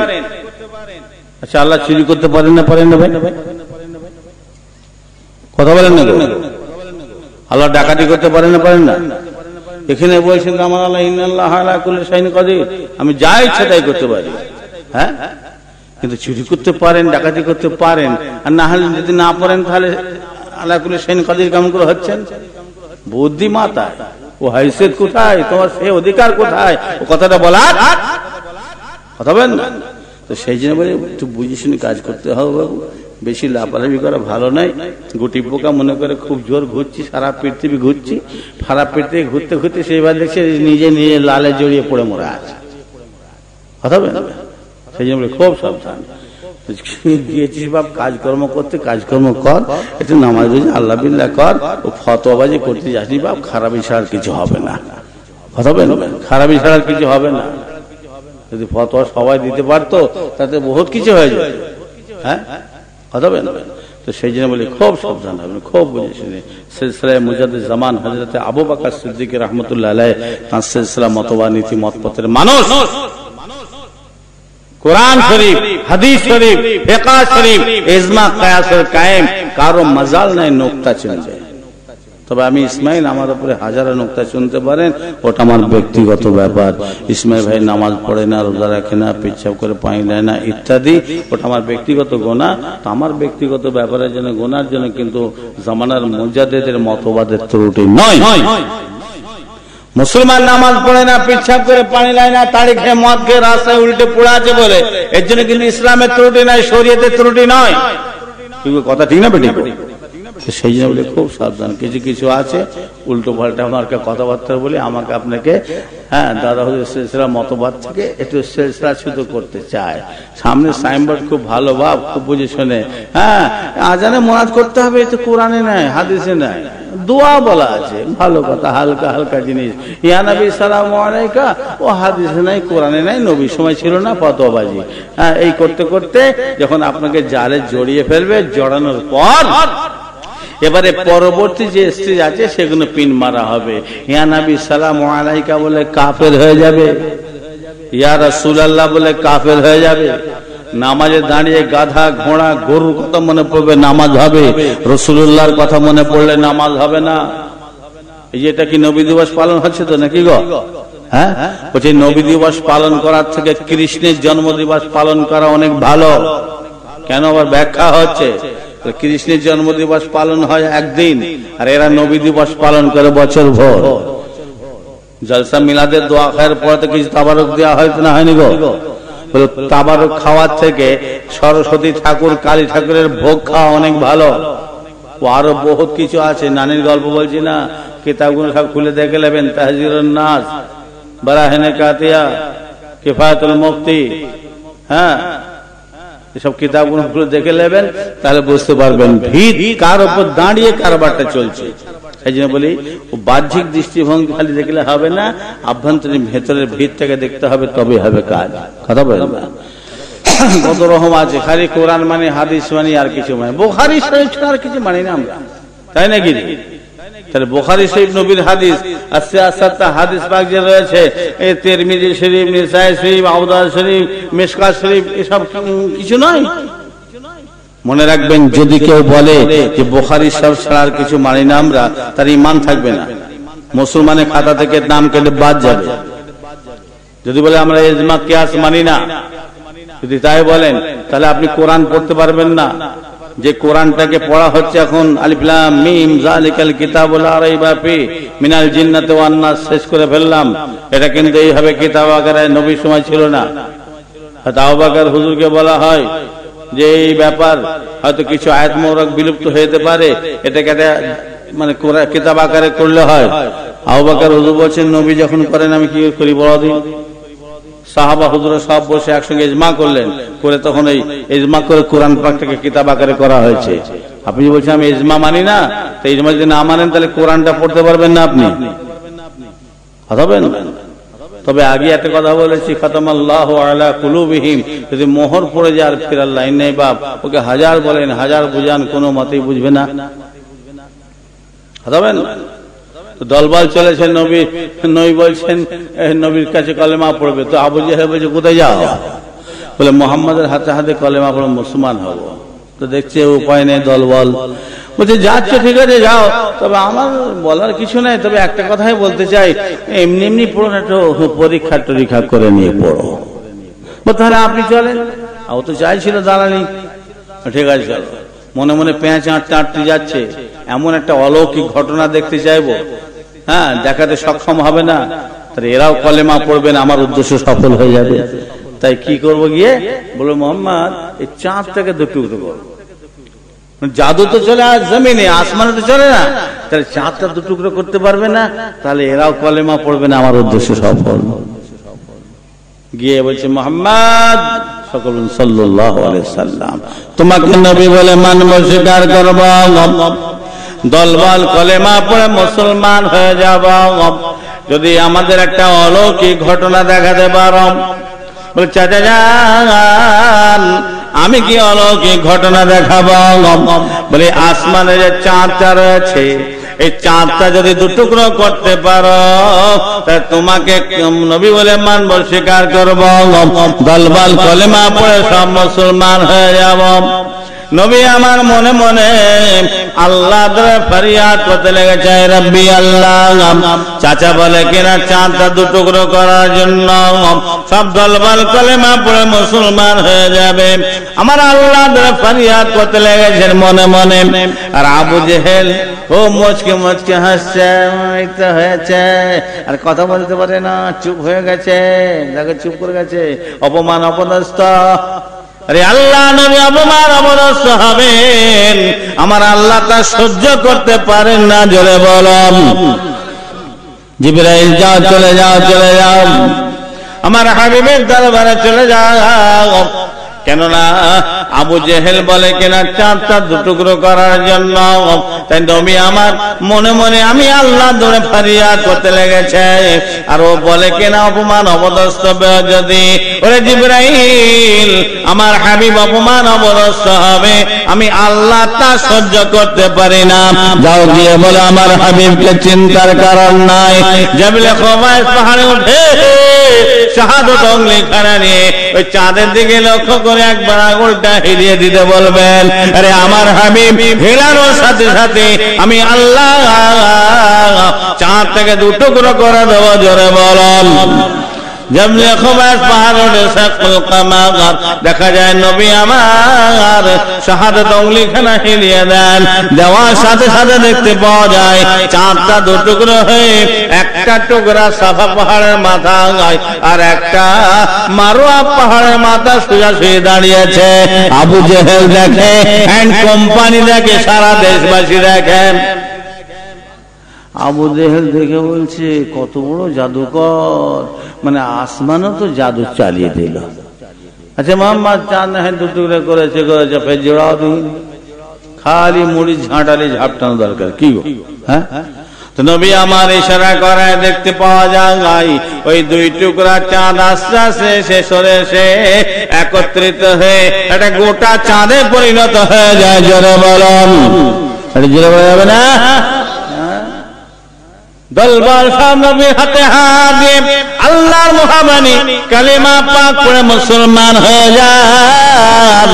আচ্ছা, আল্লাহ চুরি করতে পারেন না? পারেন না ভাই? কথা বলেন না? আল্লাহ ডাকাতি করতে পারেন না? পারেন না? এখানে বলছেন আমার আল্লাহ ইন্নাল্লাহা আলা কুল্লি শাইইন কাদির, আমি যা ইচ্ছা তাই করতে পারি। হ্যাঁ, কিন্তু চুরি করতে পারেন, ডাকাতি করতে পারেন, আর না হলে যদি না পারেন তাহলে আলা কুল্লি শাইইন কাদির কেমন করে হচ্ছেন? বুদ্ধি মাথায়, ও হাইসিয়ত কোথায়, তোমার সে অধিকার কোথায়, ও কথাটা বলার কথা বলেন না। তো সেই জন্য বলে একটু বুঝে শুনে কাজ করতে হবে বাবু। বেশি লাপালাপি করা ভালো নয়। গুটি পোকা মনে করে খুব জোর ঘুরছি, সারা পৃথিবী ঘুরছি, সারা পৃথিবী ঘুরতে ঘুরতে সেইবার দেখছে নিজে নিজে লালে জড়িয়ে পড়ে মরে আছে। কথা বলেন, সেই জন্য খুব সাবধান। গিয়েছিস বাপ কাজকর্ম করতে, কাজকর্ম কর, একটু নামাজ আল্লাহ বিল্লাহ কর, ও ফতোয়াবাজি করতে যাসনি বাপ, খারাপই ছাড়া কিছু হবে না। কথা বলেন, খারাপই ছাড়া কিছু হবে না। যদি ফতোয়া সবাই দিতে পারতো তাতে বহুত কিছু হয়ে যেত। হ্যাঁ, কথা বলেন। তো সেই জন্য বলি খুব সাবধান হবেন, খুব বুঝে শুনে। সিলসিলায়ে মুজাদ্দিদ জামান হযরত আবু বকর সিদ্দিক রাহমাতুল্লাহ আলাইহি তার সিলসিলা মতবাদ নীতি মতপথের মানুষ। কোরআন শরীফ, হাদিস শরীফ, ফিকহ শরীফ, ইজমা কিয়াসের কায়েম, কারো মজাল নাই নোকতা চিনবে। তবে আমি ইসমাইল আমার উপরে হাজারো নোকতা শুনতে পারেন, ওটা আমার ব্যক্তিগত ব্যাপার। ইসমাইল ভাই নামাজ পড়ে না, রোজা রাখে না, পেচ্ছাপ করে পানি দেয় না ইত্যাদি, ওটা আমার ব্যক্তিগত গুনাহ। তো আমার ব্যক্তিগত ব্যাপারের জন্য গুনার জন্য কিন্তু জামানার মুজাদ্দিদের মতবাদের ত্রুটি নয়। মুসলমান নামাজ পড়ে না, পেচ্ছাপ করে পানি দেয় না, তাড়ি খেয়ে মদ খেয়ে রাস্তায় উল্টে পড়ে আছে বলে এর জন্য কিন্তু ইসলামের ত্রুটি নয়, শরীয়তের ত্রুটি নয়। কথা ঠিক না বেটি? সেই জন্য বলে খুব সাবধান। কিছু কিছু আছে উল্টো পাল্টা আমার কথাবার্তা বলে আমাকে আপনাকে দাদা হুজুর সিলসিলা মতবাদ থেকে একটু সিলসিলা শুধু করতে চায়। সামনে সাইনবোর্ড খুব ভালো বাপ, খুব বুঝে শুনে আজানে মুনাজ করতে হবে, এতে কোরআনে নাই হাদিসে নাই, দোয়া বলা আছে, ভালো কথা, হালকা হালকা জিনিস। ইয়া নবী সালামু আলাইকা, ও হাদিসে নাই, কোরআনে নাই, নবীর সময় ছিল না, ফতোয়াবাজি। এই করতে করতে যখন আপনাকে জালে জড়িয়ে ফেলবে, জড়ানোর পর এবারে পরবর্তী যে স্টেজ আছে সেগুলো পিন মারা হবে। ইয়া নবী সালামু আলাইকা বলে কাফের হয়ে যাবে, ইয়া রাসূলুল্লাহ বলে কাফের হয়ে যাবে। নামাজে দাঁড়িয়ে গাধা ঘোড়া গরুর কথা মনে পড়বে, নামাজ হবে। রাসূলুল্লাহর কথা মনে পড়লে নামাজ হবে না। এই যে এটা কি নবী দিবস পালন হচ্ছে তো নাকি গো? বলছি নবী দিবস পালন করার থেকে কৃষ্ণের জন্ম দিবস পালন করা অনেক ভালো। কেন আবার ব্যাখ্যা হচ্ছে, কৃষ্ণের জন্ম দিবস পালন হয় একদিন, আর এরা নবী দিবস পালন করে বছর ভর। জলসা মিলাদের দোয়া খায়ের পরে তো কিছু তাবারক দেওয়া হয়তো না, হয়নি গো? তাবারক খাওয়ার থেকে সরস্বতী ঠাকুর, কালী ঠাকুরের ভোগ খাওয়া অনেক ভালো। ও আরো বহুত কিছু আছে, নানির গল্প বলছি না, কিতাবগুলো সব খুলে দেখে নেবেন। তাহজিরুন নাস, বারাহিনে কাতিয়া, কিফায়াতুল মুফতি, এসব কিতাবগুলো খুলে দেখে নেবেন, তাহলে বুঝতে পারবেন ভিত কার উপর দাঁড়িয়ে কারবারটা চলছে। সেই জন্য বলি বাহ্যিক দৃষ্টিভঙ্গি খালি দেখলে হবে না, আভ্যন্তরীণ ভেতরের ভিতটাকে দেখতে হবে, তবে হবে কাজ। কথা বলেন না? কত রকম আছে, খালি কোরআন মানে, হাদিস মানে, আর কিছু মানে, বুখারী শরীফ ছাড়া আর কিছু মানি না আমরা, তাই নাকি? তাহলে বুখারী শরীফ নবীর হাদিস, আর সিয়াসাতটা হাদিস পাক যে রয়েছে, এই তিরমিজি শরীফ, নিসাই শরীফ, আবু দাউদ শরীফ, মিশকাত শরীফ, এসব কিছু নয়। মনে রাখবেন, যদি কেউ বলে যে বুখারী শরীফ ছাড়া আর কিছু মানি না আমরা, তার ঈমান থাকবে না, মুসলমানের খাতা থেকে নাম কেটে বাদ যাবে। যদি বলে আমরা ইজমা কিয়াস মানি না, যদি তাই বলেন, তাহলে আপনি কোরআন পড়তে পারবেন না। যে কোরআনটাকে পড়া হচ্ছে এখন, আলিফ লাম মিম যালিকাল কিতাবু লা রাইবা ফি মিনাল জিন্নাতি ওয়ান নাস, শেষ করে ফেললাম। এটা কিন্তু এইভাবে কিতাব আকারে নবীর সময় ছিল না। আবু বকর হুজুরকে বলা হয় যে এই ব্যাপার হয়তো কিছু আয়াত মোবারক বিলুপ্ত হয়ে যেতে পারে, এটাকে মানে কিতাব আকারে করলে হয়। আবু বকর হুজুর বলছেন, নবী যখন করেন আমি কি করি বড় দিন। সাহাবা হুজুরা সব বসে একসঙ্গে ইজমা করলেন, করে তখন এই ইজমা করে কোরআন পাকটাকে কিতাব আকারে করা হয়েছে। আপনি বলছেন আমি ইজমা মানি না, তো ইজমা যদি না মানেন তাহলে কোরআনটা পড়তে পারবেন না আপনি, কথা বলেন। তবে আগে একটা কথা বলেছি, খাতামাল্লাহু আলা কুলুবিহিম, যদি মোহর পড়ে যায় আর ফেরার লাইন নেই বাপ, ওকে হাজার বলেন, হাজার বুঝান, কোনো মতেই বুঝবে না, কথা বলেন। দলবল চলেছে, নবী বলছেন নবীর কাছে কলেমা পড়বে, তো আবু জাহেল বলছে কোথায় যাও? বলে মোহাম্মদের হাতে হাতে কলেমা পড়ে মুসলমান হব। তো দেখছে উপায় নেই, দলবল বলছে যাচ্ছ ঠিক আছে যাও, তবে আমার বলার কিছু নাই, তবে একটা কথাই বলতে চাই, এমনি এমনি পড়ো না, একটু পরীক্ষা টরীক্ষা করে নিয়ে পড়ো। তাহলে আপনি চলেন। ও তো চাইছিল দাঁড়ানি, ঠিক আছে চলো। মনে মনে পেঁয়াজ আঁটতে আঁটতে যাচ্ছে, এমন একটা অলৌকিক ঘটনা দেখতে চাইবো, দেখাতে সক্ষম হবে না, তাহলে এরাও কলেমা পড়বেন, আমার উদ্দেশ্য সফল হয়ে যাবে। তাই কি করবো গিয়ে, বলো মোহাম্মদ এই চাঁদটাকে দু টুকরো করো। জাদু তো চলে আজ জমিনে, আসমানে তো চলে না, তাহলে চাঁদটা দু টুকরো করতে পারবে না, তাহলে এরাও কলেমা পড়বে না, আমার উদ্দেশ্য সফল। গিয়ে বলছে মোহাম্মদ সকল সাল্লাল্লাহু আলাইহি সাল্লাম, তোমাকে নবী বলে মানব, স্বীকার করব, দলবল কলেমা পড়ে মুসলমান হয়ে যাব, যদি আমাদের একটা অলৌকিক ঘটনা দেখাতে পারো। বলে চাচা যান, আমি কি অলৌকিক ঘটনা দেখাবো? বলে আসমানে যে চাঁদটা রয়েছে, এই চাঁদটা যদি দুটুকরো করতে পারো তা তোমাকে নবী বলে মানব, স্বীকার করব, দলবল কলেমা পড়ে সব মুসলমান হয়ে যাব। নবী আমার মনে মনে আল্লাহ ধরে ফরিয়াদ করতে লেগেছে, রব্বি আল্লাহ। চাচা বলে কিনা চাঁদটা দুটুকরো করার জন্য সব দলবল কলেমা পড়ে মুসলমান হয়ে যাবে। আমার আল্লাহ ধরে ফরিয়াদ করতে লেগেছেন মনে মনে। আর আবু জেহেল ও মুচকে মুচকে হাসছে, এই তো হয়েছে, আর কথা বলতে পারে না, চুপ হয়ে গেছে, দেখো চুপ করে গেছে, অপমান অপদস্থ। আরে আল্লাহ নবী অপমান অপদস্থ হবেন, আমার আল্লাহ তা সহ্য করতে পারেন না। জোরে বলুন জিবরাইল যাও, চলে যাও, চলে যাও, আমার হাবিবের দরবারে চলে যাও। কেননা আবু জেহেল বলে কিনা চাঁদটা দুটুকরো করার জন্য, তাই নবী আমার মনে মনে আমি আল্লাহ ধরে ফরিয়াদ করতে লেগেছে। আর ও বলে কিনা অপমান অপদস্থ যদি, ওরে জিবরাইল আমার হাবিব অপমান অপদস্থ হবে, আমি আল্লাহ তা সহ্য করতে পারি না। যাও গিয়ে বলে আমার হাবিবকে চিন্তার কারণ নাই। জাবলে খুবাইস পাহাড়ে উঠে শাহাদত অঙ্গলিখানা নিয়ে ওই চাঁদের দিকে লক্ষ্য করে একবার আঙুলটা হিলিয়ে দিতে বলবেন। আরে আমার হাবিব হিলানোর সাথে সাথে আমি আল্লাহ চাঁদ থেকে দুটুকরো করে দেবো। জোরে বলুন জাবলে খুবাইস পাহাড়ে সাকুল কামাগার, দেখা যায় নবী আমার শাহাদত অঙ্গলিখানা হিলিয়ে দেন, দেওয়ার সাথে সাথে দেখতে পাওয়া যায় চাঁদটা দুটুকরো হয়ে একটা টুকরা সাফা পাহাড়ের মাথা গায়, আর একটা মারোয়া পাহাড়ের মাথা সোজা শুয়ে দাঁড়িয়েছে। আবু জেহেল দেখে, এন্ড কোম্পানি দেখে, সারা দেশবাসী দেখেন। আবু জেহেল দেখে বলছে কত বড় জাদুকর, মানে আসমানও তো জাদু চালিয়ে দিল। আচ্ছা মোহাম্মদ চাঁদ না দুটুকরে করেছে, ফের জোড়াও দিন, খালি মুড়ি ঝাঁটালি ঝাপটানো দরকার কি গো? হ্যাঁ, তো নবী আমার ইশারা করায় দেখতে পাওয়া যায় ওই দুই টুকরা চাঁদ আস্তে আস্তে শেষ হয়ে এসে একত্রিত হয়ে একটা গোটা চাঁদে পরিণত হয়ে যায়। জোরে বলুন, জোরে বলা যাবে না? দলবল সব নবীর হাতে হাত দিয়ে আল্লাহর মুহাবানি কালিমা পাক পড়ে মুসলমান হয়ে যান।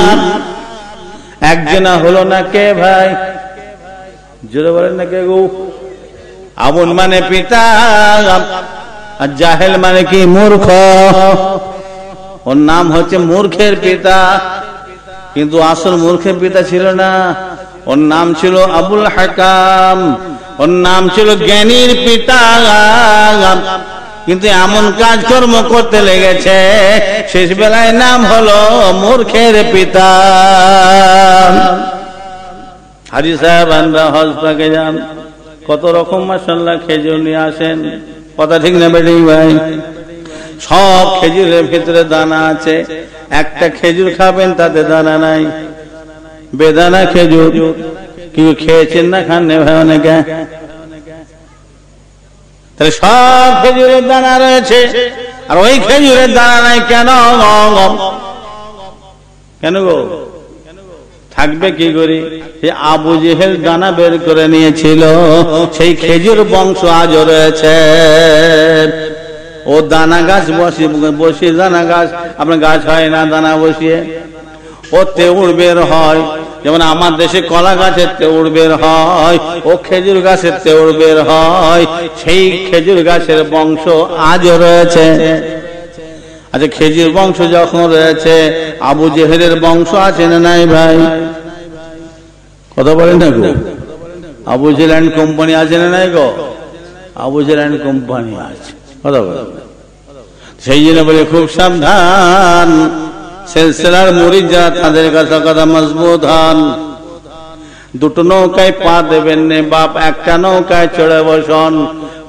একজনা হলো না কে ভাই? জোরে বলেন না কে গো? আবুল মানে পিতা, আর জাহেল মানে কি? মূর্খ। ওর নাম হচ্ছে মূর্খের পিতা, কিন্তু আসল মূর্খের পিতা ছিল না, ওর নাম ছিল আবুল হাকাম, ওর নাম ছিল জ্ঞানীর পিতা। কিন্তু এমন কাজকর্ম করতে লেগেছে শেষ বেলায় নাম হলো মূর্খের পিতা। হাজি সাহেব আমরা হজ পাকে যান, কত রকম মাশাআল্লাহ খেজুর নিয়ে আসেন, কথা ঠিক না বেটি ভাই? সব খেজুরের ভিতরে দানা আছে, একটা খেজুর খাবেন তাতে দানা নাই, বেদানা খেজুর। কিন্তু খেয়েছেন না, খান নে ভাই অনেকে? তাহলে সব খেজুরের দানা রয়েছে, আর ওই খেজুরের দানা নাই কেন? কেন গো? থাকবে কি করে? আবু জেহেল দানা বের করে নিয়েছিল, সেই খেজুর বংশ আজও রয়েছে। ও দানা গাছ বসিয়ে দানা গাছ, আপনার গাছ হয় না দানা বসিয়ে, ও তেউড় বের হয়। যেমন আমার দেশে কলা গাছের তেউড় বের হয়, ও খেজুর গাছের তেউড় বের হয়, সেই খেজুর গাছের বংশ আজও রয়েছে। আচ্ছা খেজুর বংশ যখন রয়েছে, আবু জেহেলের বংশ আছে না নাই ভাই? কথা বলেন না গো? আবু জেহেল এন্ড কোম্পানি আছে না নাই গো? আবু জেহেল এন্ড কোম্পানি আছে, কথা বলেন। সেই জন্য বলে খুব সাবধান, সিলসিলার মুরিদ যারা তাদের কাছে কথা মজবুত হন। দুটো নৌকায় পা দেবেন না বাপ, একটা নৌকায় চড়ে বসন,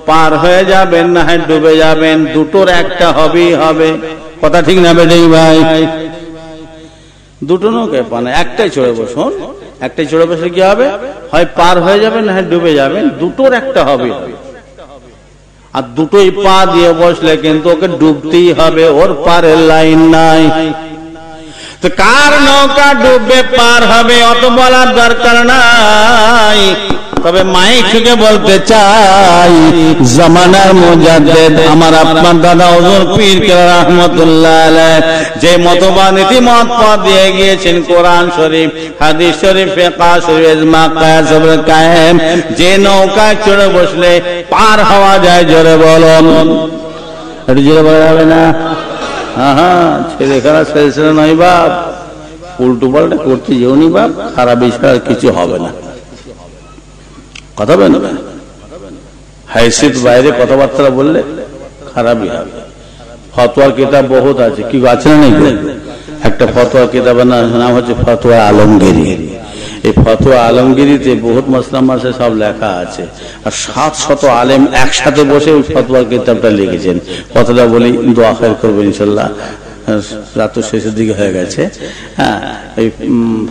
পার হয়ে যাবেন না হয় ডুবে যাবেন, দুটোর একটা হবেই হবে। কথা ঠিক না বেটি ভাই? দুটো নৌকায় পা না, একটাই চড়ে বসুন, একটাই চড়ে বসে কি হবে? হয় পার হয়ে যাবেন না হয় ডুবে যাবেন, দুটোর একটা হবে। আর দুটোই পা দিয়ে বসলে কিন্তু ওকে ডুবতেই হবে, ওর পারের লাইন নাই। তো কার নৌকা ডুববে পার হবে অত বলার দরকার নাই, তবে মাইক থেকে বলতে চাই জামানার মুজাদ্দিদ আমার আপনার দাদা হুজুর পীর কেবলা রাহমাতুল্লাহ আলাইহি যে মতবাদ নীতিমত পথ দিয়ে গিয়েছেন, কোরআন শরীফ, হাদিস শরীফ, ফিকহ শরীফ, ইজমা, কিয়াস, কায়েম, যে নৌকায় চড়ে বসলে পার হওয়া যায়, জোরে বলুন। একটু জোরে বলা যাবে না? হ্যাঁ, ছেলে খেলা ছেলে নয় বাপ, উল্টো পাল্টা করতে যেওনি বাপ, খারাপ বিষয় কিছু হবে না, কথা বলেন না, হাইসিত বাইরে কথাবার্তা বললে খারাপই হবে। ফতোয়ার কিতাব বহুত আছে, কি আছে না নাকি? একটা ফতোয়া কিতাবের নাম হচ্ছে ফতোয়া আলমগীরি। এই ফতোয়া আলমগীরিতে বহুত মাসলা মাসে সব লেখা আছে, আর 700 আলেম একসাথে বসে ওই ফতোয়ার কিতাবটা লিখেছেন। কথাটা বলি, দোয়া খায়ের করবেন ইনশাল্লাহ, রাত শেষের দিকে হয়ে গেছে। হ্যাঁ, এই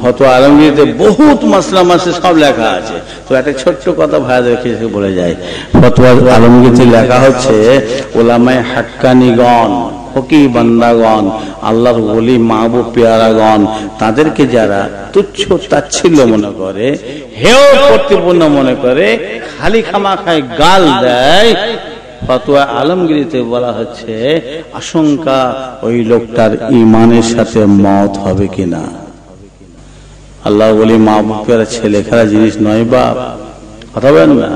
ফতোয়া আলমগীরিতে বহুত মাসলা মাসে সব লেখা আছে। তো একটা ছোট্ট কথা ভাইদের রেখে বলে যায়, ফতোয়া আলমগীরিতে লেখা হচ্ছে ওলামায়ে হাক্কানিগণ, ফকি বান্দাগণ, আল্লাহর ওলি মাহবুব পেয়ারাগণ, তাদেরকে যারা তুচ্ছ তাচ্ছিল্য মনে করে, হেয় কর্তৃপূর্ণ মনে করে, খালি খামাখায় গাল দেয়, ফতোয়া আলমগীরিতে বলা হচ্ছে আশঙ্কা ওই লোকটার ঈমানের সাথে মওত হবে কিনা। আল্লাহর ওলি মাহবুব পেয়ারা ছেলে খেলা জিনিস নয় বাপ, কথা বলেন না।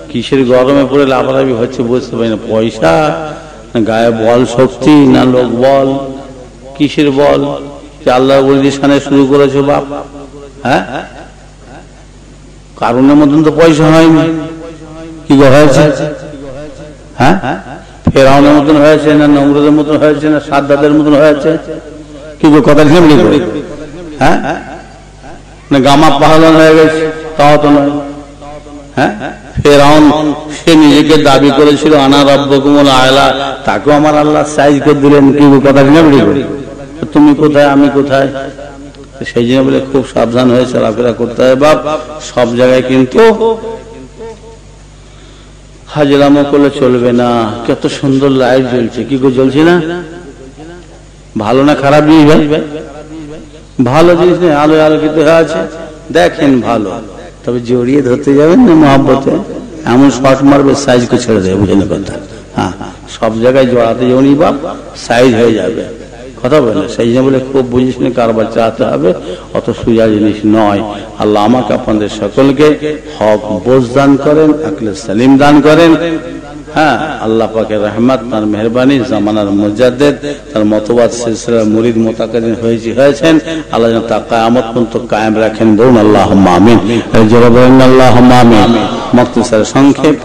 কিসের গরমে পড়ে লাফালাফি হচ্ছে বুঝতে পারি না, পয়সা না গায়ে বল শক্তি না লোক বল, কিসের বল যে আল্লাহর ওলির সামনে শুরু করেছো বাপ? হ্যাঁ, কারণের মতন তো পয়সা হয়নি, কি হয়েছে? হ্যাঁ, ফেরাউনের মতন হয়েছে না নমরুদের মতন হয়েছে না সাদ্দাদের মতন হয়েছে? কি কথা কেমনি করে? হ্যাঁ, না গামা পাহলান হয়ে গেছে, তাও তো নয়। হ্যাঁ, ফেরাউন সে নিজেকে দাবি করেছিল আনা রাব্বুকুমুল আ'লা, তাকেও আমার আল্লাহ সাইজ করে দিলেন। কি কথা কেমনি করে? তুমি কোথায় আমি কোথায়? সেই জন্য বলে খুব সাবধান হয়ে চলাফেরা করতে হয় বাপ। সব জায়গায় কিন্তু হাজরামো করলে চলবে না। কত সুন্দর লাইট জ্বলছে, কি করে জ্বলছে না? ভালো না খারাপ জিনিস ভাই? ভালো জিনিস নেই, আলো আলোকিত হয়ে আছে, দেখেন ভালো, তবে জড়িয়ে ধরতে যাবেন না মহব্বতে, এমন শর্ট মারবে সাইজ করে ছেড়ে দেবে, বুঝলেন কথা? হ্যাঁ, সব জায়গায় জড়াতে যাবনি বাপ, সাইজ হয়ে যাবে, কথা বলে। সেই জন্য বলে খুব বুঝিস না কারবার চালাতে হবে, অত সোজা জিনিস নয়। আল্লাহ আমাকে আপনাদের সকলকে হক বোঝ দান করেন, আকলে সালিম দান করেন। হ্যাঁ, আল্লাহ পাকের রহমত, তার মেহরবানি, জামানার মুজাদ্দিদ, তার মতবাদ সিলসিলার মুরিদ মুতাকাদ্দিম হয়েছেন, আল্লাহ যেন তা কিয়ামত পর্যন্ত কায়েম রাখেন। বলুন আল্লাহুম্মা আমিন। জোরে বলেন আল্লাহুম্মা আমিন। মুক্তসর সংক্ষেপ